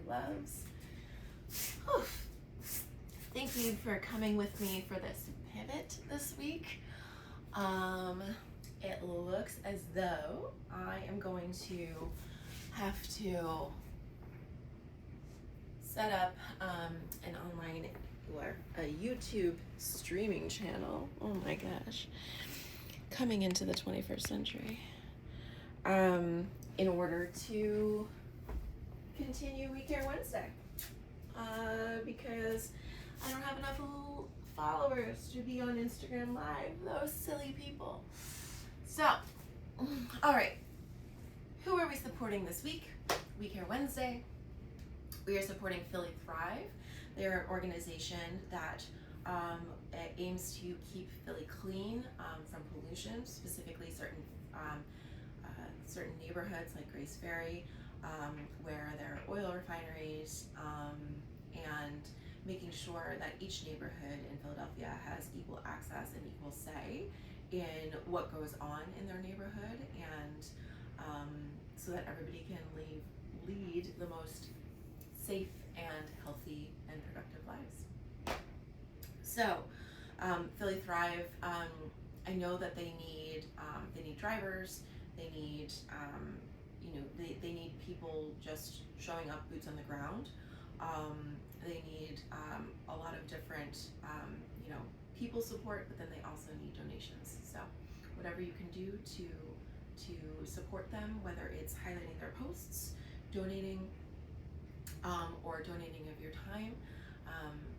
loves. Whew. Thank you for coming with me for this pivot this week. It looks as though I am going to have to set up an online or a YouTube streaming channel. Oh my gosh. Coming into the 21st century. In order to continue We Care Wednesday. Because I don't have enough followers to be on Instagram Live. Those silly people. So, all right. Who are we supporting this week? We Care Wednesday. We are supporting PhillyThrive. They're an organization that aims to keep Philly clean from pollution, specifically certain neighborhoods like Grace Ferry, where there are oil refineries, and making sure that each neighborhood in Philadelphia has equal access and equal say in what goes on in their neighborhood, and so that everybody can lead the most safe and healthy and productive lives. So, PhillyThrive, I know that they need drivers. They need, they need people just showing up, boots on the ground. They need a lot of different, people support, but then they also need donations. So, whatever you can do to support them, whether it's highlighting their posts, donating, or donating of your time,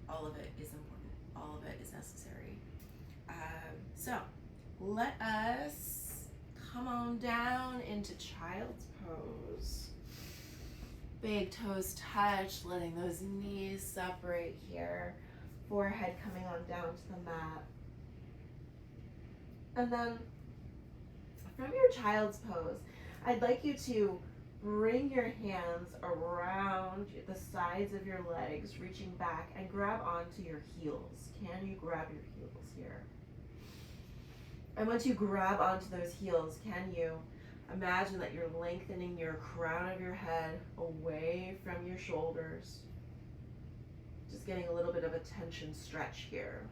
all of it is important. All of it is necessary. So let us come on down into child's pose. Big toes touch, letting those knees separate here. Forehead coming on down to the mat. And then from your child's pose, I'd like you to bring your hands around the sides of your legs, reaching back, and grab onto your heels. Can you grab your heels here? And once you grab onto those heels, can you imagine that you're lengthening your crown of your head away from your shoulders? Just getting a little bit of a tension stretch here.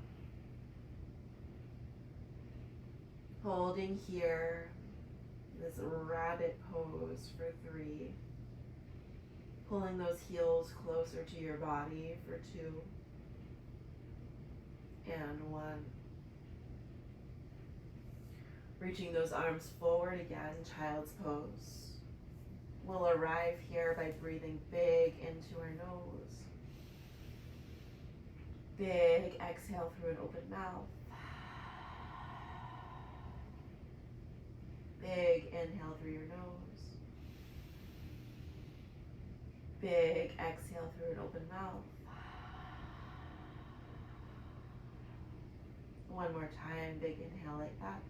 Holding here. This rabbit pose for 3. Pulling those heels closer to your body for 2. And 1. Reaching those arms forward again, child's pose. We'll arrive here by breathing big into our nose. Big exhale through an open mouth. Big inhale through your nose. Big exhale through an open mouth. One more time, big inhale like that.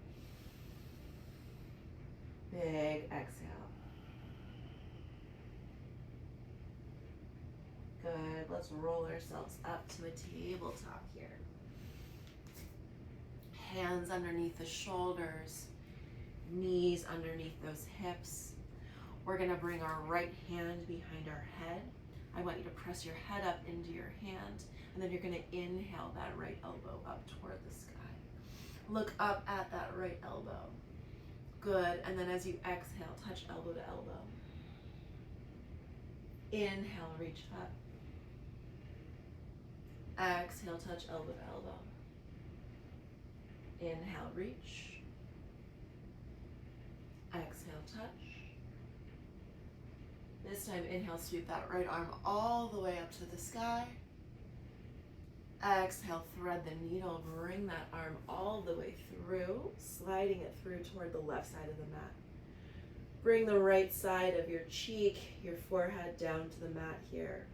Big exhale. Good, let's roll ourselves up to a tabletop here. Hands underneath the shoulders. Knees underneath those hips. We're going to bring our right hand behind our head. I want you to press your head up into your hand, and then you're going to inhale that right elbow up toward the sky. Look up at that right elbow. Good, and then as you exhale, touch elbow to elbow. Inhale, reach up. Exhale, touch elbow to elbow. Inhale, reach. Exhale, touch. This time, inhale, sweep that right arm all the way up to the sky. Exhale, thread the needle, bring that arm all the way through, sliding it through toward the left side of the mat. Bring the right side of your cheek, your forehead down to the mat here.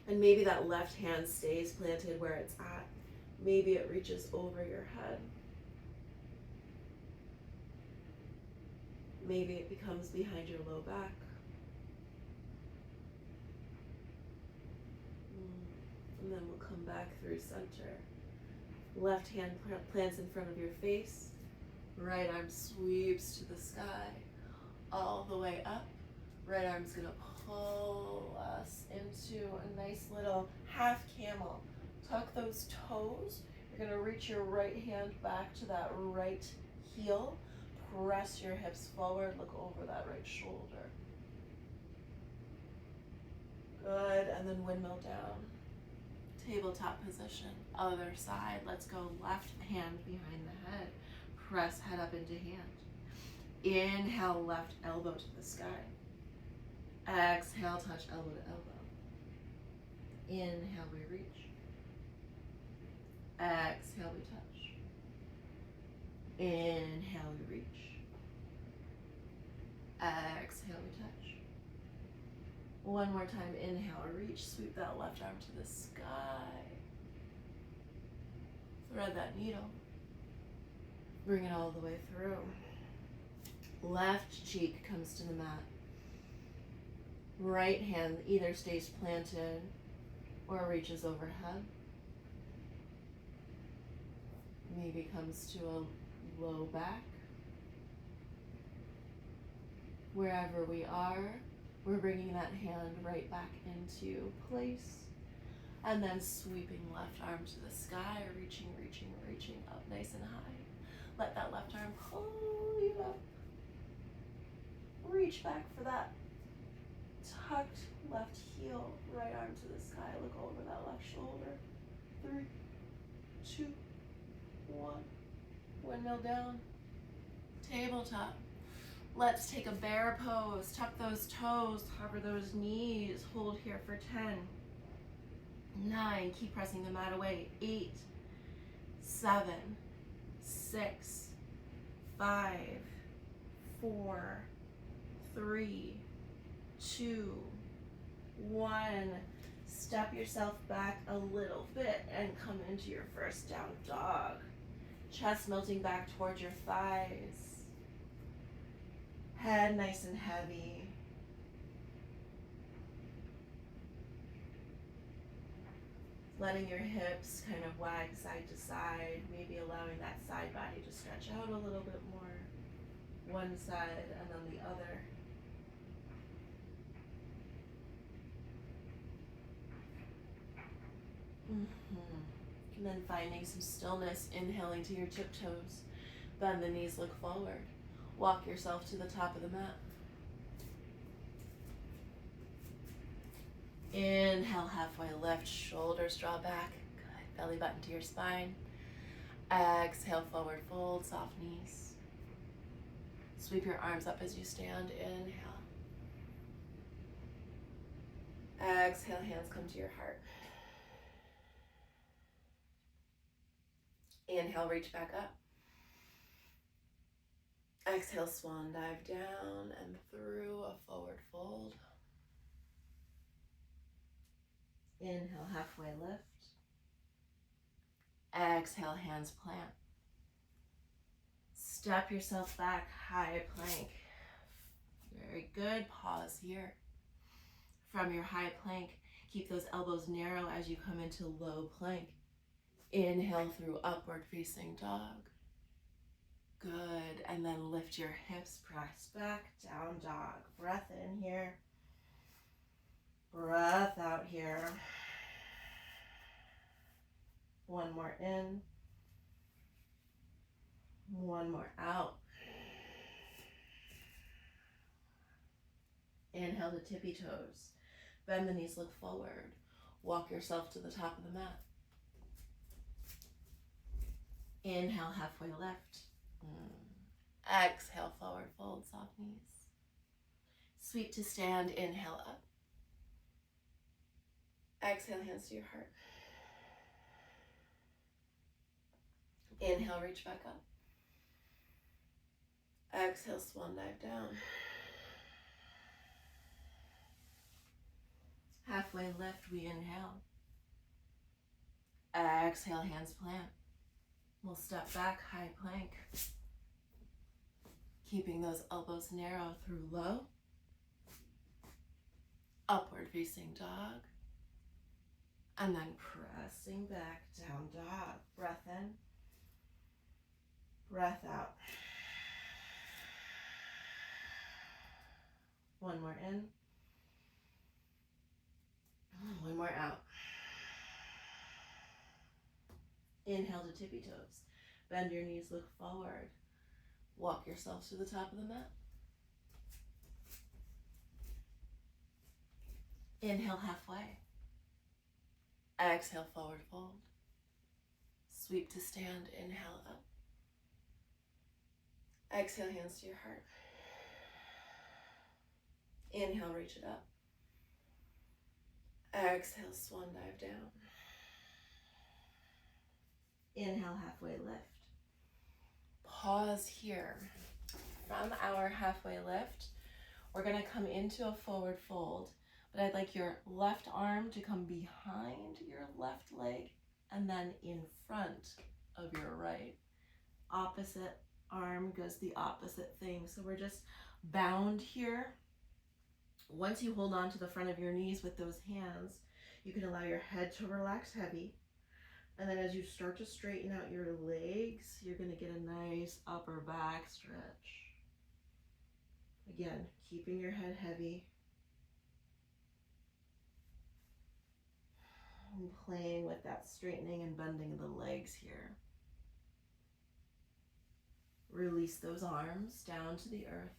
And maybe that left hand stays planted where it's at. Maybe it reaches over your head. Maybe it becomes behind your low back. And then we'll come back through center. Left hand plants in front of your face. Right arm sweeps to the sky, all the way up. Right arm's gonna pull us into a nice little half camel. Tuck those toes. You're gonna reach your right hand back to that right heel. Press your hips forward, look over that right shoulder. Good, and then windmill down. Tabletop position, other side. Let's go left hand behind the head. Press head up into hand. Inhale, left elbow to the sky. Exhale, touch elbow to elbow. Inhale, we reach. Exhale, we touch. Inhale, we reach. Exhale, we touch. One more time, inhale, reach, sweep that left arm to the sky. Thread that needle. Bring it all the way through. Left cheek comes to the mat. Right hand either stays planted or reaches overhead. Maybe comes to a low back. Wherever we are, we're bringing that hand right back into place. And then sweeping left arm to the sky, reaching, reaching, reaching up nice and high. Let that left arm pull you up. Reach back for that tucked left heel, right arm to the sky. Look over that left shoulder. 3, 2, 1. Windmill down. Tabletop. Let's take a bear pose. Tuck those toes, hover those knees. Hold here for 10, 9. Keep pressing the mat away. 8, 7, 6, 5, 4, 3, 2, 1. Step yourself back a little bit and come into your first down dog. Chest melting back towards your thighs. Head nice and heavy. Letting your hips kind of wag side to side, maybe allowing that side body to stretch out a little bit more. One side and then the other. And then finding some stillness, inhaling to your tiptoes. Bend the knees, look forward. Walk yourself to the top of the mat. Inhale, halfway lift, shoulders draw back. Good, belly button to your spine. Exhale, forward fold, soft knees. Sweep your arms up as you stand, inhale. Exhale, hands come to your heart. Inhale, reach back up. Exhale, swan dive down and through a forward fold. Inhale, halfway lift. Exhale, hands plant. Step yourself back, high plank. Very good, pause here. From your high plank, keep those elbows narrow as you come into low plank. Inhale through upward facing dog. Good, and then lift your hips, press back, down dog. Breath in here. Breath out here. One more in. One more out. Inhale to tippy toes. Bend the knees, look forward. Walk yourself to the top of the mat. Inhale, halfway lift. Exhale, forward fold, soft knees. Sweep to stand, inhale up. Exhale, hands to your heart. Inhale, reach back up. Exhale, swan dive down. Halfway lift, we inhale. Exhale, hands plant. We'll step back, high plank. Keeping those elbows narrow through low. Upward facing dog. And then pressing back, down dog. Breath in. Breath out. One more in. One more out. Inhale to tippy toes. Bend your knees, look forward. Walk yourself to the top of the mat. Inhale halfway. Exhale, forward fold. Sweep to stand, inhale up. Exhale, hands to your heart. Inhale, reach it up. Exhale, swan dive down. Inhale, halfway lift. Pause here. From our halfway lift, we're gonna come into a forward fold, but I'd like your left arm to come behind your left leg and then in front of your right. Opposite arm goes the opposite thing. So we're just bound here. Once you hold on to the front of your knees with those hands, you can allow your head to relax heavy. And then as you start to straighten out your legs, you're gonna get a nice upper back stretch. Again, keeping your head heavy. And playing with that straightening and bending of the legs here. Release those arms down to the earth.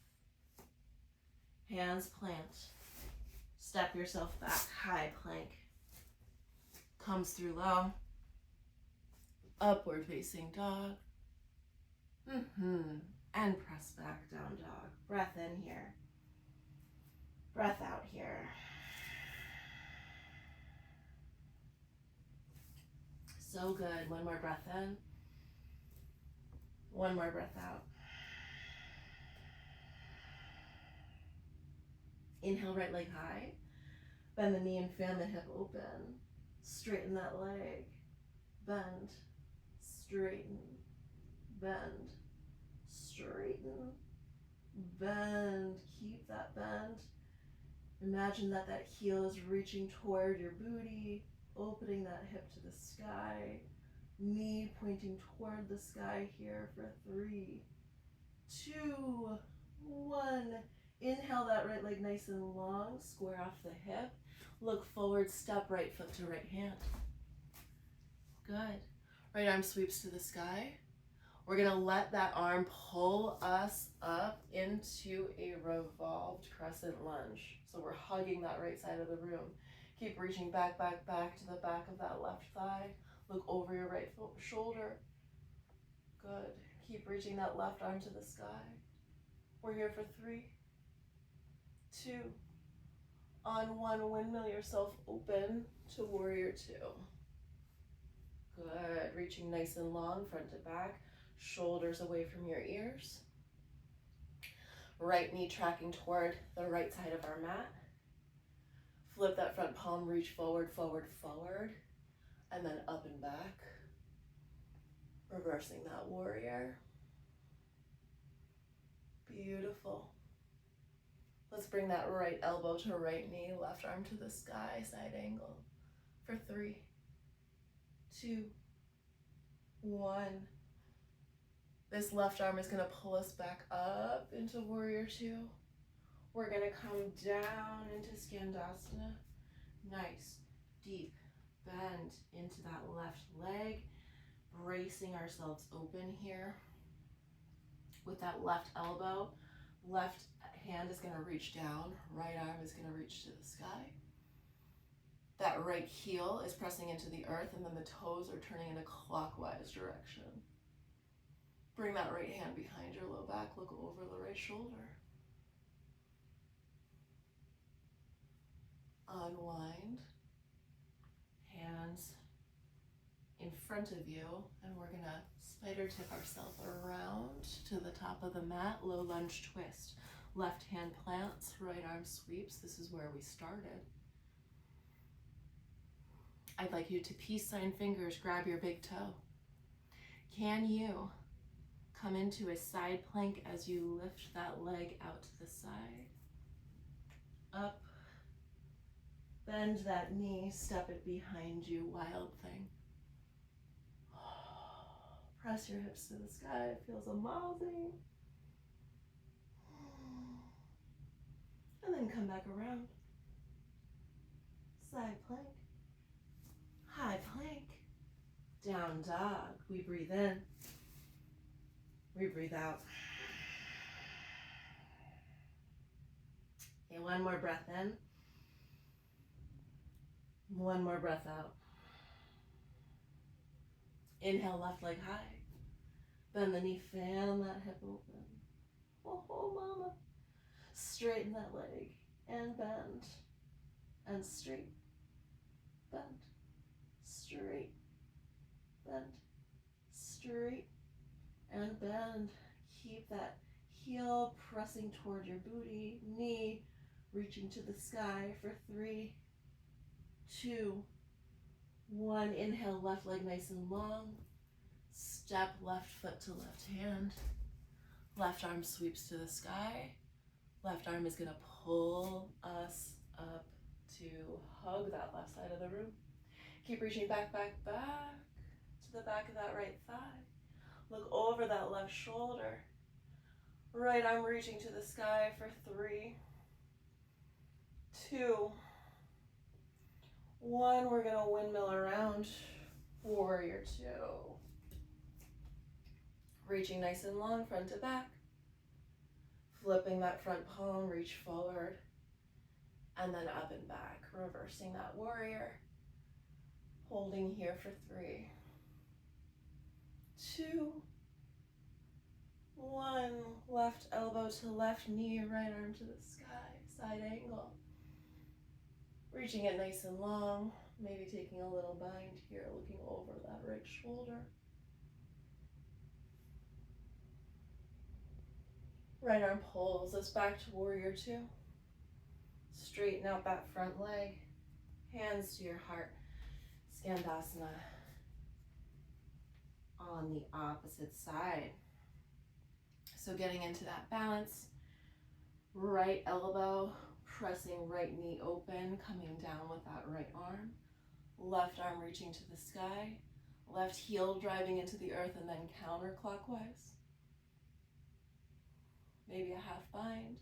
Hands plant. Step yourself back, high plank. Comes through low. Upward facing dog. And press back, down dog. Breath in here. Breath out here. So good. One more breath in. One more breath out. Inhale, right leg high. Bend the knee and fan the hip open. Straighten that leg. Bend. Straighten. Bend. Straighten. Bend. Keep that bend. Imagine that that heel is reaching toward your booty, opening that hip to the sky. Knee pointing toward the sky here for 3, 2, 1. Inhale that right leg nice and long, square off the hip. Look forward, step right foot to right hand. Good. Right arm sweeps to the sky. We're gonna let that arm pull us up into a revolved crescent lunge. So we're hugging that right side of the room. Keep reaching back, back, back to the back of that left thigh. Look over your right shoulder. Good. Keep reaching that left arm to the sky. We're here for 3, 2, on 1, windmill yourself open to warrior 2. Good. Reaching nice and long, front to back. Shoulders away from your ears. Right knee tracking toward the right side of our mat. Flip that front palm, reach forward, forward, forward, and then up and back. Reversing that warrior. Beautiful. Let's bring that right elbow to right knee, left arm to the sky, side angle. For 3, 2, 1. This left arm is gonna pull us back up into warrior 2. We're gonna come down into Skandasana. Nice, deep bend into that left leg, bracing ourselves open here. With that left elbow, left hand is gonna reach down, right arm is gonna reach to the sky. That right heel is pressing into the earth, and then the toes are turning in a clockwise direction. Bring that right hand behind your low back, look over the right shoulder. Unwind, hands in front of you, and we're gonna spider tip ourselves around to the top of the mat, low lunge twist. Left hand plants, right arm sweeps. This is where we started. I'd like you to peace sign fingers, grab your big toe. Can you come into a side plank as you lift that leg out to the side? Up. Bend that knee, step it behind you, wild thing. Press your hips to the sky, it feels amazing. And then come back around. Side plank. High plank. Down dog. We breathe in. We breathe out. Okay, one more breath in. One more breath out. Inhale, left leg high. Bend the knee, fan that hip open. Oh, mama. Straighten that leg and bend. And straight. Bend. Straight. Bend. Straight. And bend. Keep that heel pressing toward your booty. Knee reaching to the sky for 3, 2, 1. Inhale, left leg nice and long. Step left foot to left hand. Left arm sweeps to the sky. Left arm is going to pull us up to hug that left side of the room. Keep reaching back, back, back to the back of that right thigh. Look over that left shoulder. Right arm reaching to the sky for 3, 2, 1. We're going to windmill around. Warrior 2. Reaching nice and long, front to back. Flipping that front palm, reach forward. And then up and back. Reversing that warrior. Holding here for 3, 2, 1. Left elbow to left knee, right arm to the sky. Side angle. Reaching it nice and long. Maybe taking a little bind here, looking over that right shoulder. Right arm pulls us back to warrior 2. Straighten out that front leg. Hands to your heart. Skandasana on the opposite side. So getting into that balance. Right elbow pressing right knee open, coming down with that right arm. Left arm reaching to the sky. Left heel driving into the earth and then counterclockwise. Maybe a half bind.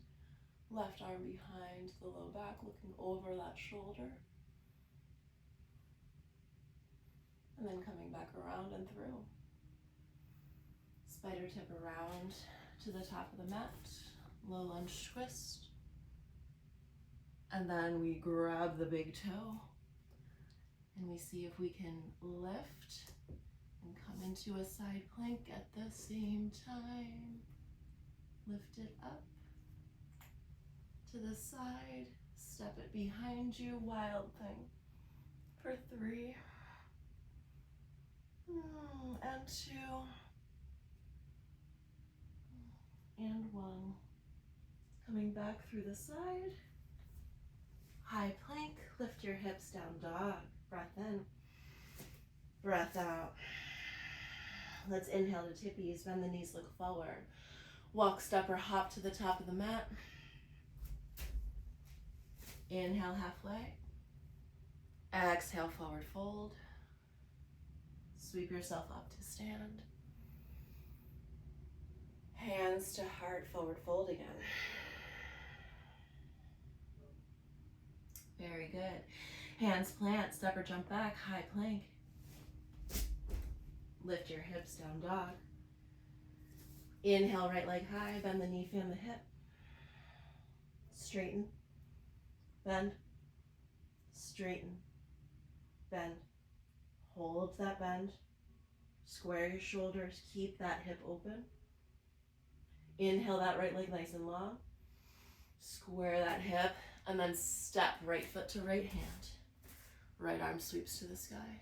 Left arm behind the low back, looking over that shoulder. And then coming back around and through. Spider tip around to the top of the mat. Low lunge twist. And then we grab the big toe. And we see if we can lift and come into a side plank at the same time. Lift it up to the side. Step it behind you. Wild thing for 3. And 2. And 1. Coming back through the side. High plank. Lift your hips, down dog. Breath in. Breath out. Let's inhale to tippies. Bend the knees, look forward. Walk, step, or hop to the top of the mat. Inhale halfway. Exhale, forward fold. Sweep yourself up to stand. Hands to heart, forward fold again. Very good. Hands plant, step or jump back, high plank. Lift your hips, down dog. Inhale, right leg high, bend the knee, fan the hip. Straighten, bend, straighten, bend. Hold that bend. Square your shoulders, keep that hip open. Inhale that right leg nice and long. Square that hip, and then step right foot to right hand. Right arm sweeps to the sky.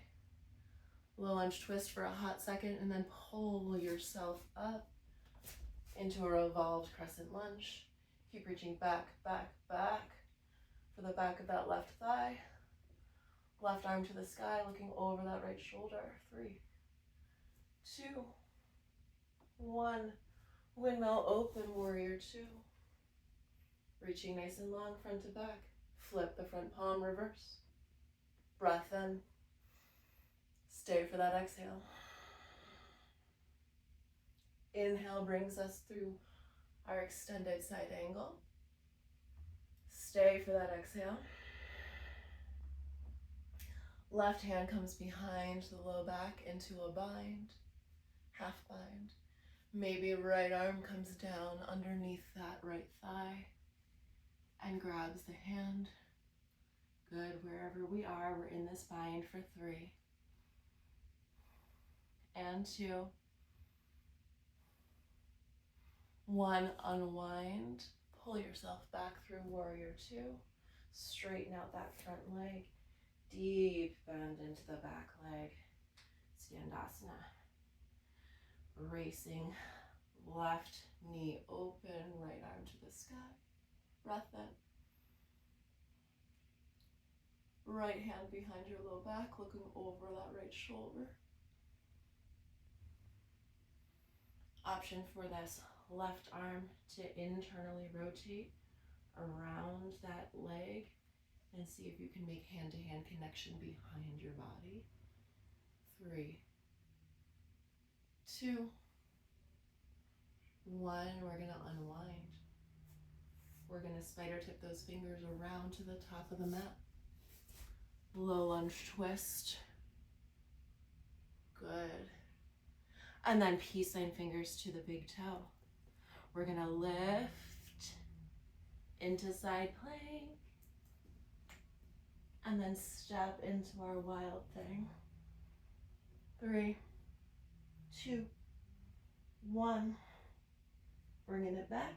Low lunge twist for a hot second, and then pull yourself up into a revolved crescent lunge. Keep reaching back, back, back for the back of that left thigh. Left arm to the sky, looking over that right shoulder. 3, 2, 1. Windmill open, warrior 2. Reaching nice and long, front to back. Flip the front palm, reverse. Breath in. Stay for that exhale. Inhale brings us through our extended side angle. Stay for that exhale. Left hand comes behind the low back into a bind, half bind. Maybe right arm comes down underneath that right thigh and grabs the hand. Good, wherever we are, we're in this bind for 3 and 2. 1, unwind, pull yourself back through warrior 2. Straighten out that front leg, deep bend into the back leg, Skandasana. Bracing, left knee open, right arm to the sky. Breath in. Right hand behind your low back, looking over that right shoulder. Option for this left arm to internally rotate around that leg and see if you can make hand-to-hand connection behind your body. 3, 2, 1. We're going to unwind. We're going to spider tip those fingers around to the top of the mat. Low lunge twist. Good. And then peace sign fingers to the big toe. We're going to lift into side plank and then step into our wild thing. 3, 2, 1. Bringing it back.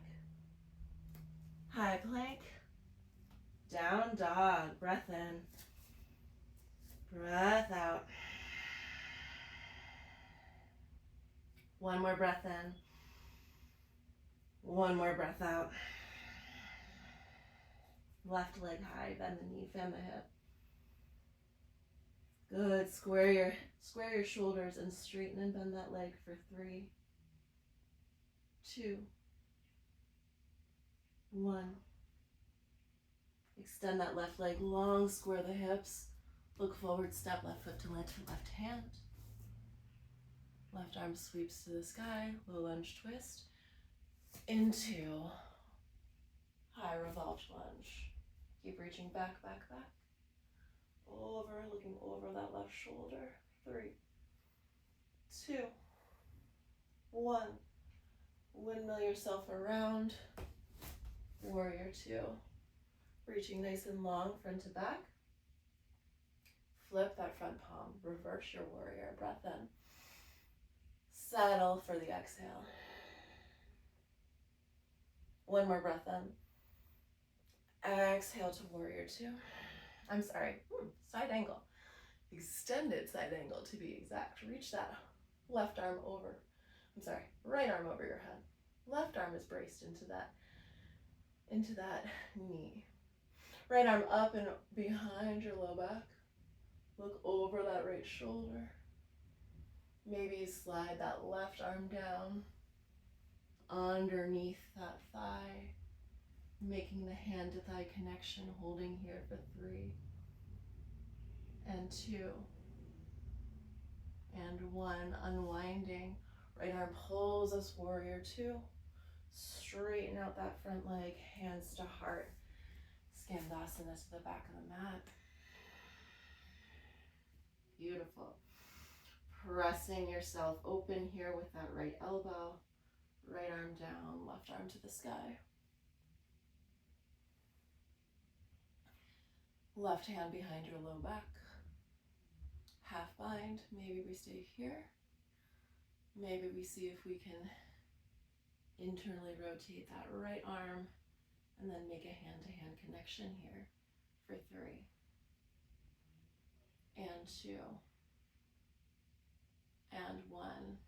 High plank. Down dog. Breath in. Breath out. 1 more breath in. 1 more breath out. Left leg high, bend the knee, fan the hip. Good, square your shoulders and straighten and bend that leg for 3, 2, 1. Extend that left leg long, square the hips. Look forward, step left foot to left hand. Left arm sweeps to the sky, low lunge twist into high revolved lunge. Keep reaching back, back, back. Over, looking over that left shoulder. 3, 2, 1. Windmill yourself around. Warrior 2. Reaching nice and long, front to back. Flip that front palm. Reverse your warrior. Breath in. Settle for the exhale. 1 more breath in. Exhale to warrior 2. I'm sorry, side angle. Extended side angle to be exact. Reach that left arm over. Right arm over your head. Left arm is braced into that knee. Right arm up and behind your low back. Look over that right shoulder. Maybe slide that left arm down underneath that thigh, making the hand to thigh connection, holding here for 3 and 2 and 1. Unwinding. Right arm pulls us warrior 2. Straighten out that front leg, hands to heart. Skandasana to the back of the mat. Beautiful. Pressing yourself open here with that right elbow. Right arm down, left arm to the sky. Left hand behind your low back. Half bind. Maybe we stay here. Maybe we see if we can internally rotate that right arm and then make a hand-to-hand connection here for 3 and 2 and 1.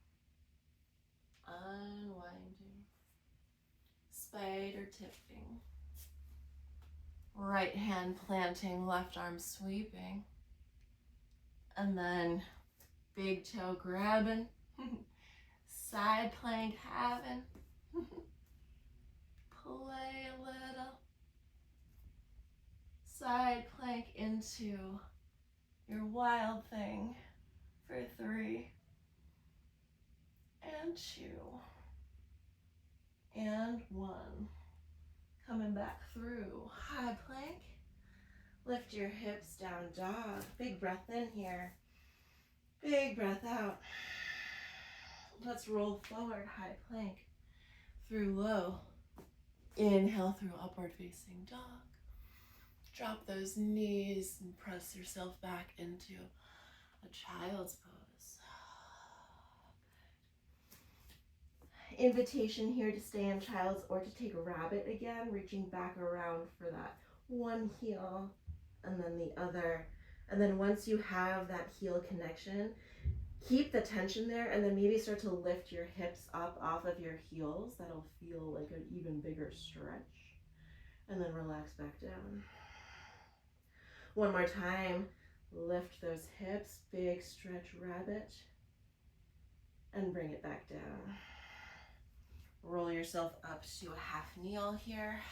Unwinding. Spider tipping. Right hand planting, left arm sweeping. And then big toe grabbing. Side plank having. Play a little. Side plank into your wild thing for 3 and 2 and 1. Coming back through high plank. Lift your hips down, dog. Big breath in here. Big breath out. Let's roll forward, high plank. Through low. Inhale through upward facing dog. Drop those knees and press yourself back into a child's pose. Invitation here to stay in child's or to take rabbit again, reaching back around for that one heel and then the other. And then once you have that heel connection, keep the tension there and then maybe start to lift your hips up off of your heels. That'll feel like an even bigger stretch. And then relax back down. One more time, lift those hips, big stretch rabbit, and bring it back down. Roll yourself up to a half kneel here.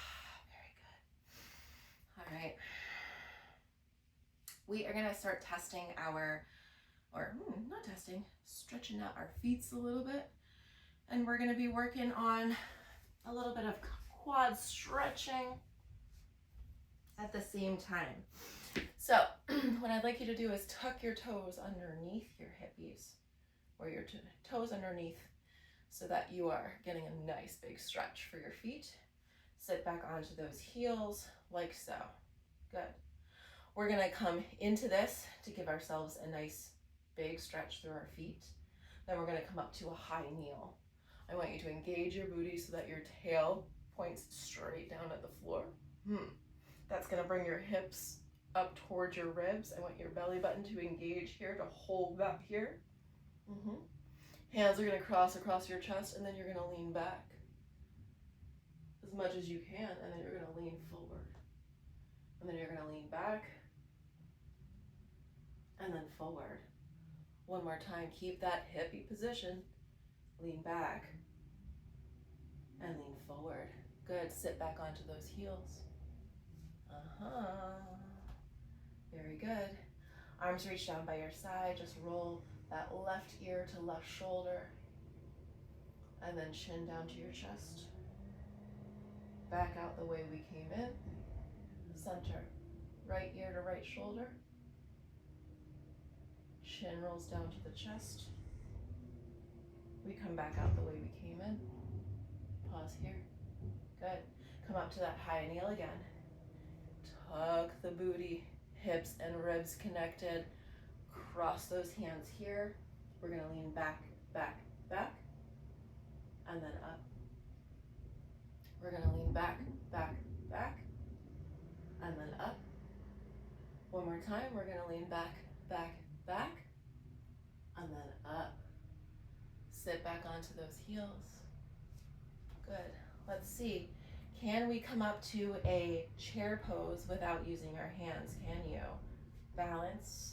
Very good. All right. We are gonna start testing stretching out our feet a little bit. And we're gonna be working on a little bit of quad stretching at the same time. So what I'd like you to do is tuck your toes underneath your hippies, or your toes underneath, so that you are getting a nice big stretch for your feet. Sit back onto those heels like so. Good. We're gonna come into this to give ourselves a nice big stretch through our feet. Then we're gonna come up to a high kneel. I want you to engage your booty so that your tail points straight down at the floor. That's gonna bring your hips up towards your ribs. I want your belly button to engage here, to hold that here. Hands are gonna cross across your chest, and then you're gonna lean back as much as you can, and then you're gonna lean forward. And then you're gonna lean back, and then forward. One more time, keep that hippie position. Lean back, and lean forward. Good, sit back onto those heels. Very good. Arms reach down by your side, just roll that left ear to left shoulder, and then chin down to your chest. Back out the way we came in. Center, right ear to right shoulder. Chin rolls down to the chest. We come back out the way we came in. Pause here. Good. Come up to that high kneel again. Tuck the booty, hips and ribs connected. Cross those hands here. We're gonna lean back, back, back, and then up. We're gonna lean back, back, back, and then up. One more time, we're gonna lean back, back, back, and then up. Sit back onto those heels. Good. Let's see. Can we come up to a chair pose without using our hands? Can you? Balance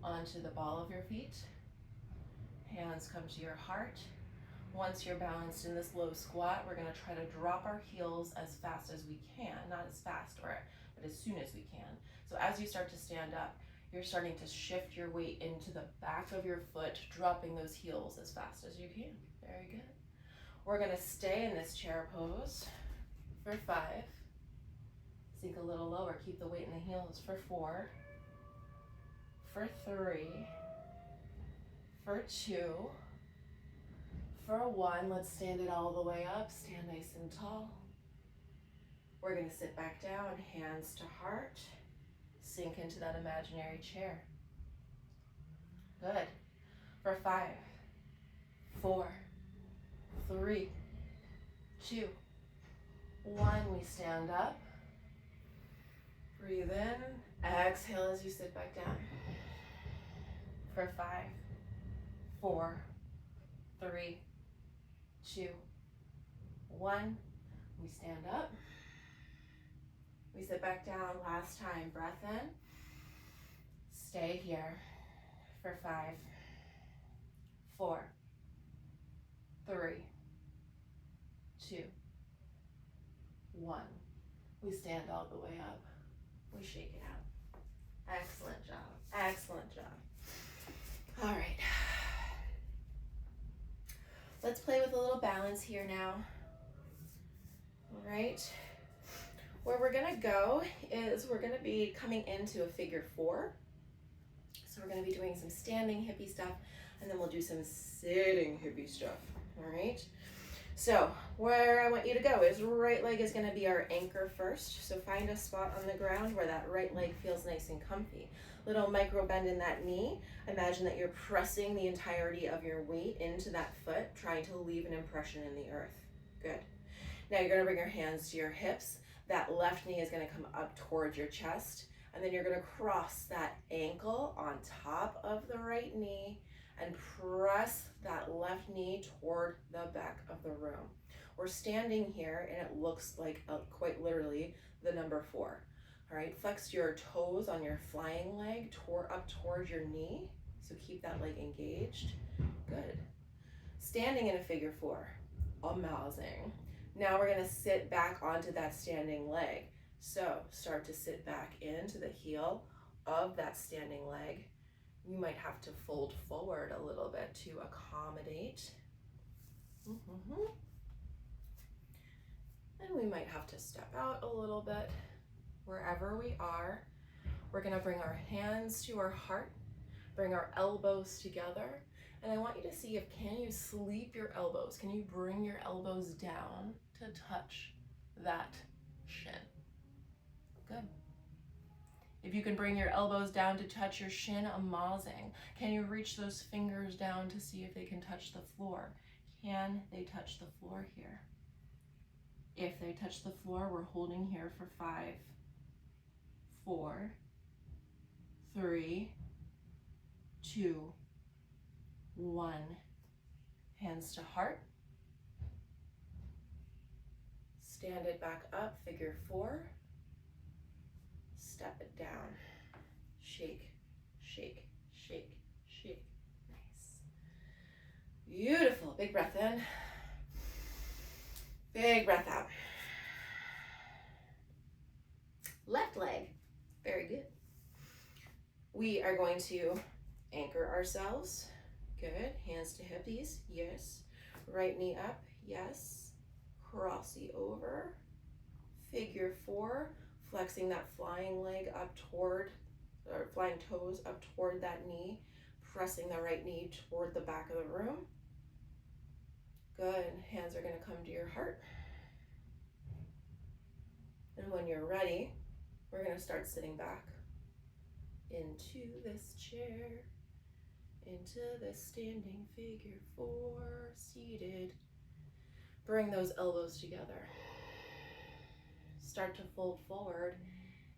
onto the ball of your feet. Hands come to your heart. Once you're balanced in this low squat, we're gonna try to drop our heels as fast as we can. Not as fast, but as soon as we can. So as you start to stand up, you're starting to shift your weight into the back of your foot, dropping those heels as fast as you can. Very good. We're gonna stay in this chair pose for 5. Sink a little lower, keep the weight in the heels for 4, for 3, for 2, for 1. Let's stand it all the way up, stand nice and tall. We're gonna sit back down, hands to heart, sink into that imaginary chair. Good. For 5, 4, 3, 2, 1. We stand up. Breathe in. Exhale as you sit back down. For 5, 4, 3, 2, 1. We stand up. We sit back down. Last time. Breath in. Stay here for 5, 4, 3, 2, 1. We stand all the way up. We shake it out. Excellent job. Excellent job. All right. Let's play with a little balance here now. right? Where we're gonna go is we're gonna be coming into a figure 4. So we're gonna be doing some standing hippie stuff, and then we'll do some sitting hippie stuff, all right? So where I want you to go is right leg is gonna be our anchor first. So find a spot on the ground where that right leg feels nice and comfy. Little micro bend in that knee. Imagine that you're pressing the entirety of your weight into that foot, trying to leave an impression in the earth. Good. Now you're gonna bring your hands to your hips. That left knee is gonna come up towards your chest, and then you're gonna cross that ankle on top of the right knee and press that left knee toward the back of the room. We're standing here and it looks like quite literally the number 4. All right, flex your toes on your flying leg up towards your knee. So keep that leg engaged. Good. Standing in a figure 4, amazing. Now we're gonna sit back onto that standing leg. So start to sit back into the heel of that standing leg. You might have to fold forward a little bit to accommodate. And we might have to step out a little bit. Wherever we are, we're gonna bring our hands to our heart, bring our elbows together, and I want you to see can you sleep your elbows? Can you bring your elbows down to touch that shin? Good. If you can bring your elbows down to touch your shin, amazing. Can you reach those fingers down to see if they can touch the floor? Can they touch the floor here? If they touch the floor, we're holding here for 5, 4, 3, 2, 1. Hands to heart. Stand it back up, figure 4. Step it down. Shake, shake, shake, shake. Nice. Beautiful. Big breath in. Big breath out. Left leg. Very good. We are going to anchor ourselves. Good. Hands to hippies. Yes. Right knee up. Yes. Crossy over. Figure 4. Flexing that flying leg up toward, or flying toes up toward that knee. Pressing the right knee toward the back of the room. Good. Hands are going to come to your heart. And when you're ready, we're going to start sitting back into this chair, into this standing figure 4, seated. Bring those elbows together. Start to fold forward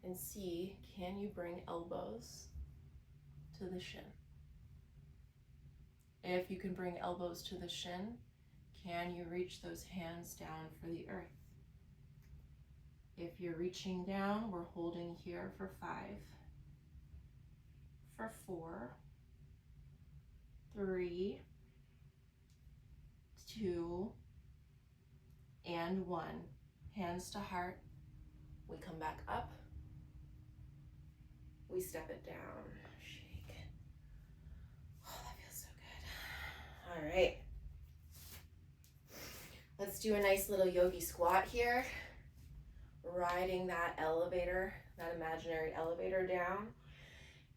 and see, can you bring elbows to the shin? If you can bring elbows to the shin, can you reach those hands down for the earth? If you're reaching down, we're holding here for 5, for 4, 3, 2, and 1. Hands to heart. We come back up. We step it down. Shake. Oh, that feels so good. All right. Let's do a nice little yogi squat here. Riding that elevator, that imaginary elevator down.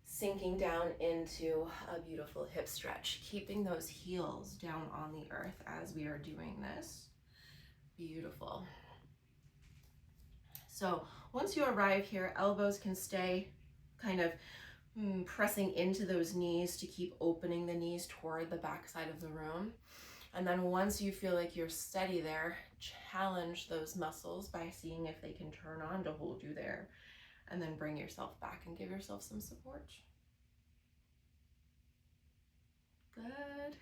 Sinking down into a beautiful hip stretch. Keeping those heels down on the earth as we are doing this. Beautiful. So once you arrive here, elbows can stay kind of pressing into those knees to keep opening the knees toward the back side of the room. And then once you feel like you're steady there, challenge those muscles by seeing if they can turn on to hold you there. And then bring yourself back and give yourself some support. Good.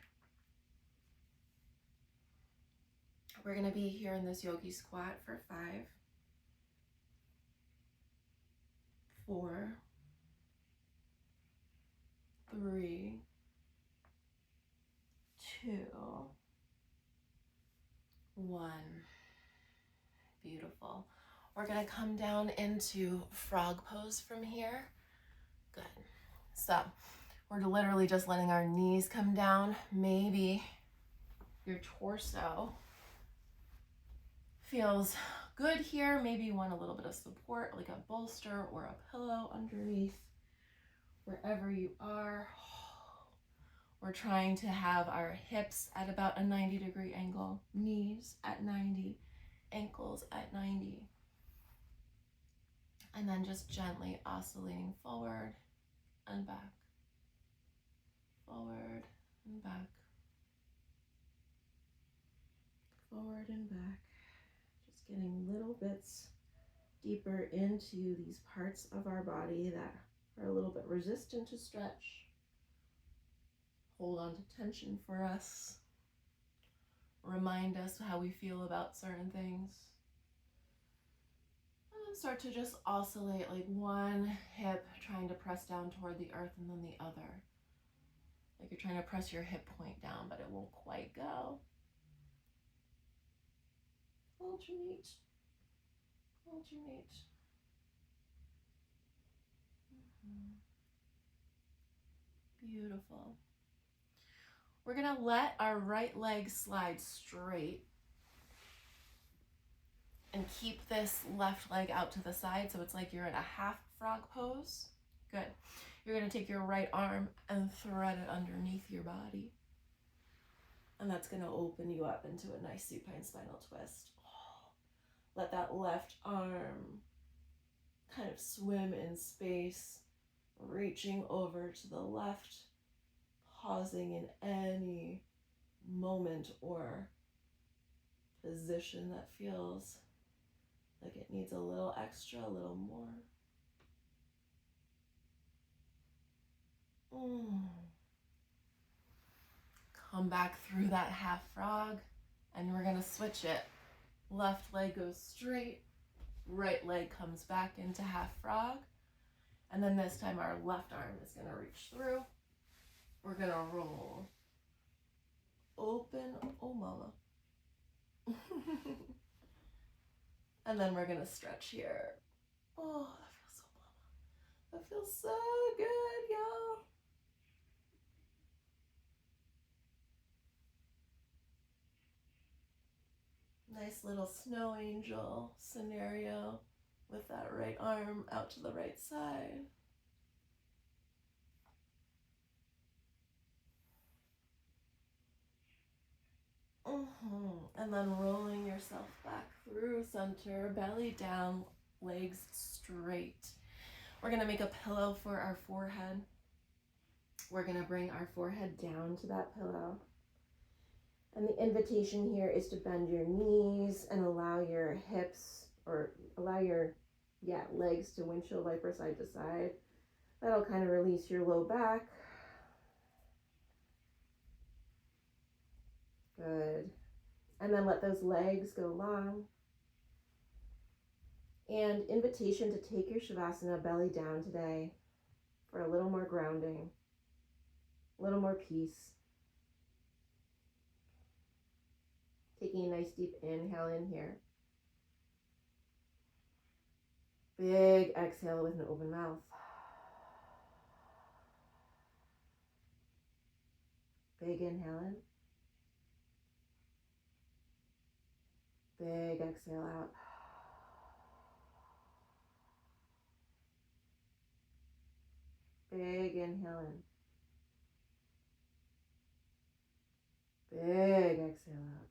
We're going to be here in this yogi squat for 5, 4, 3, 2, 1. Beautiful. We're going to come down into frog pose from here. Good. So we're literally just letting our knees come down. Maybe your torso feels good here. Maybe you want a little bit of support, like a bolster or a pillow underneath, wherever you are. We're trying to have our hips at about a 90-degree angle, knees at 90, ankles at 90. And then just gently oscillating forward and back, forward and back, forward and back. Just getting little bits deeper into these parts of our body that are a little bit resistant to stretch. Hold on to tension for us. Remind us how we feel about certain things. And then start to just oscillate, like one hip trying to press down toward the earth and then the other. Like you're trying to press your hip point down, but it won't quite go. Alternate. Alternate. Beautiful. We're gonna let our right leg slide straight and keep this left leg out to the side, so it's like you're in a half frog pose. Good. You're gonna take your right arm and thread it underneath your body. And that's gonna open you up into a nice supine spinal twist. Let that left arm kind of swim in space, reaching over to the left, pausing in any moment or position that feels like it needs a little extra, a little more. Come back through that half frog, and we're gonna switch it. Left leg goes straight, right leg comes back into half frog, and then this time our left arm is gonna reach through. We're gonna roll. Open, oh mama. And then we're gonna stretch here. Oh, that feels so mama. That feels so good, y'all. Nice little snow angel scenario with that right arm out to the right side. And then rolling yourself back through center, belly down, legs straight. We're gonna make a pillow for our forehead. We're gonna bring our forehead down to that pillow. And the invitation here is to bend your knees and allow your hips, or allow your legs to windshield wiper side to side. That'll kind of release your low back. Good. And then let those legs go long. And invitation to take your Shavasana belly down today for a little more grounding, a little more peace. Taking a nice deep inhale in here. Big exhale with an open mouth. Big inhale in. Big exhale out. Big inhale in. Big exhale out.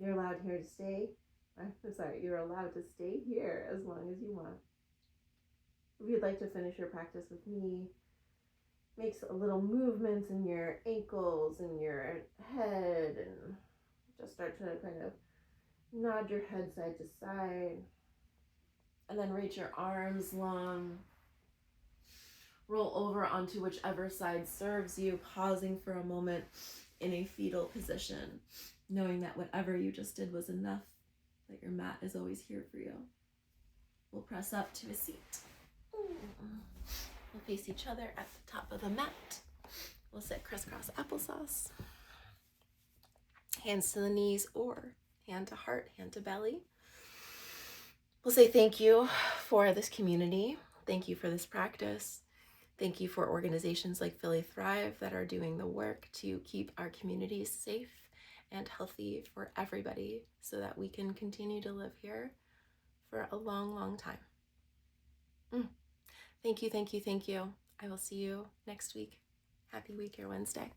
You're allowed here to stay. You're allowed to stay here as long as you want. If you'd like to finish your practice with me, make a little movements in your ankles and your head, and just start to kind of nod your head side to side. And then reach your arms long. Roll over onto whichever side serves you, pausing for a moment in a fetal position, knowing that whatever you just did was enough, that your mat is always here for you. We'll press up to a seat. We'll face each other at the top of the mat. We'll sit crisscross applesauce. Hands to the knees or hand to heart, hand to belly. We'll say thank you for this community. Thank you for this practice. Thank you for organizations like PhillyThrive that are doing the work to keep our communities safe and healthy for everybody so that we can continue to live here for a long, long time. Thank you, thank you, thank you. I will see you next week. Happy Week Your Wednesday.